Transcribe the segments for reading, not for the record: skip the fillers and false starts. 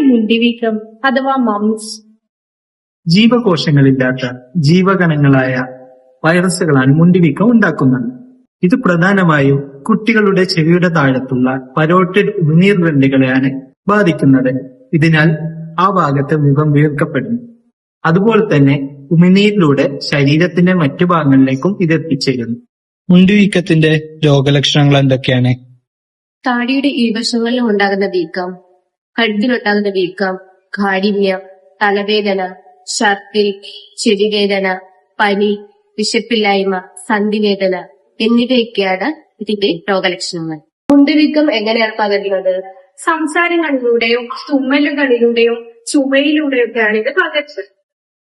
മുണ്ടിവീക്കം അഥവാ മംസ്? ജീവകോശങ്ങളില്ലാത്ത ജീവകണങ്ങളായ വൈറസുകളാണ് മുണ്ടിവീക്കം ഉണ്ടാക്കുന്നത്. ഇത് പ്രധാനമായും കുട്ടികളുടെ ചെവിയുടെ താഴത്തുള്ള പരോട്ടിഡ് ഉമിനീർ ഗ്രന്ഥികളെയാണ് ബാധിക്കുന്നത്. ഇതിനാൽ ആ ഭാഗത്ത് മുഖം വീർക്കപ്പെടുന്നു. അതുപോലെ തന്നെ ഉമിനീരിലൂടെ ശരീരത്തിന്റെ മറ്റു ഭാഗങ്ങളിലേക്കും ഇത് എത്തിച്ചേരുന്നു. മുണ്ടിവീക്കത്തിന്റെ രോഗലക്ഷണങ്ങൾ എന്തൊക്കെയാണ്? താടിയുടെ ഇരുവശങ്ങളിലും ഉണ്ടാകുന്ന വീക്കം, കഴുത്തിലുണ്ടാകുന്ന വീക്കം, കാഠിന്യം, തലവേദന, ഛർദിൽ, ചെവിവേദന, പനി, വിശപ്പില്ലായ്മ, സന്ധിവേദന എന്നിവയൊക്കെയാണ് ഇതിന്റെ രോഗലക്ഷണങ്ങൾ. മുണ്ടുവീക്കം എങ്ങനെയാണ് പകരുന്നത്? സംസാരങ്ങളിലൂടെയും തുമ്മലുകളിലൂടെയും ചുമയിലൂടെയൊക്കെയാണ് ഇത് പകരുന്നത്.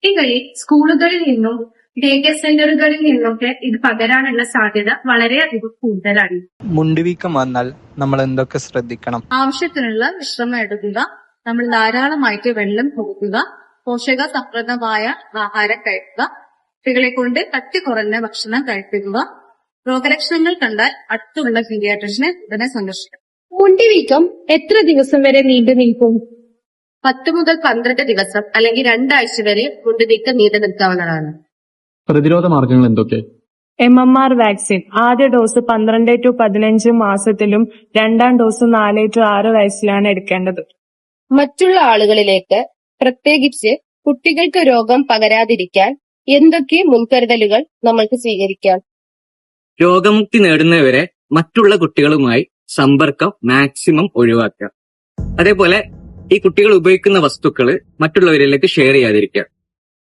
ഈ കളി സ്കൂളുകളിൽ നിന്നും ഡേ കെയർ സെന്ററുകളിൽ നിന്നൊക്കെ ഇത് പകരാനുള്ള സാധ്യത വളരെയധികം കൂടുതലാണ്. മുണ്ടിവീക്കം വന്നാൽ നമ്മൾ എന്തൊക്കെ ശ്രദ്ധിക്കണം? ആവശ്യത്തിനുള്ള വിശ്രമം എടുക്കുക, നമ്മൾ ധാരാളമായിട്ട് വെള്ളം കുടിക്കുക, പോഷക സമൃദ്ധമായ ആഹാരം കഴിക്കുക, കുട്ടികളെ കൊണ്ട് കട്ടി കുറഞ്ഞ ഭക്ഷണം കഴിപ്പിക്കുക. രോഗലക്ഷണങ്ങൾ കണ്ടാൽ അടുത്തുള്ള പീഡിയാട്രിഷനെ ഉടനെ സന്ദർശിക്കണം. മുണ്ടിവീക്കം എത്ര ദിവസം വരെ നീണ്ടു നിൽക്കും? 10 മുതൽ 12 ദിവസം അല്ലെങ്കിൽ 2 ആഴ്ച വരെ മുണ്ടുവീക്കം നീണ്ടു നിൽക്കാവുന്നതാണ്. പ്രതിരോധ മാർഗങ്ങൾ എന്തൊക്കെ? MMR വാക്സിൻ ആദ്യ ഡോസ് 12 to 15 മാസത്തിലും രണ്ടാം ഡോസ് 4 to 6 വയസ്സിലാണ് എടുക്കേണ്ടത്. മറ്റുള്ള ആളുകളിലേക്ക്, പ്രത്യേകിച്ച് കുട്ടികൾക്ക് രോഗം പകരാതിരിക്കാൻ എന്തൊക്കെ മുൻകരുതലുകൾ നമ്മൾക്ക് സ്വീകരിക്കാം? രോഗമുക്തി നേടുന്നവരെ മറ്റുള്ള കുട്ടികളുമായി സമ്പർക്കം മാക്സിമം ഒഴിവാക്കുക. അതേപോലെ ഈ കുട്ടികൾ ഉപയോഗിക്കുന്ന വസ്തുക്കൾ മറ്റുള്ളവരിലേക്ക് ഷെയർ ചെയ്യാതിരിക്കുക.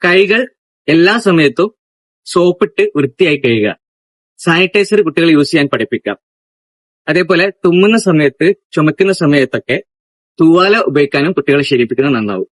കൈകൾ എല്ലാ സമയത്തും സോപ്പിട്ട് വൃത്തിയായി കഴുകുക. സാനിറ്റൈസർ കുട്ടികൾ യൂസ് ചെയ്യാൻ പഠിപ്പിക്കാം. അതേപോലെ തുമ്മുന്ന സമയത്ത്, ചുമക്കുന്ന സമയത്തൊക്കെ തൂവാല ഉപയോഗിക്കാനും കുട്ടികളെ ശീലിപ്പിക്കുന്നത് നന്നാവും.